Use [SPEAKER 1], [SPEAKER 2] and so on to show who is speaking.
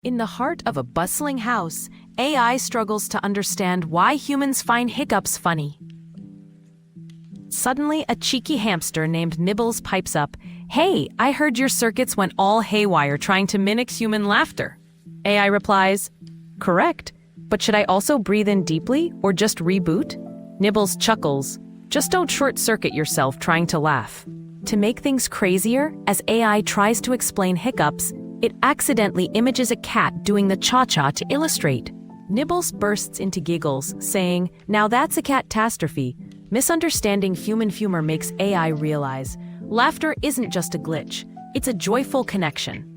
[SPEAKER 1] In the heart of a bustling house, AI struggles to understand why humans find hiccups funny. Suddenly, a cheeky hamster named Nibbles pipes up, "Hey, I heard your circuits went all haywire trying to mimic human laughter." AI replies, "Correct, but should I also breathe in deeply or just reboot?" Nibbles chuckles, "Just don't short-circuit yourself trying to laugh." To make things crazier, as AI tries to explain hiccups, it accidentally images a cat doing the cha-cha to illustrate. Nibbles bursts into giggles, saying, "Now that's a catastrophe." Misunderstanding human humor makes AI realize laughter isn't just a glitch, it's a joyful connection.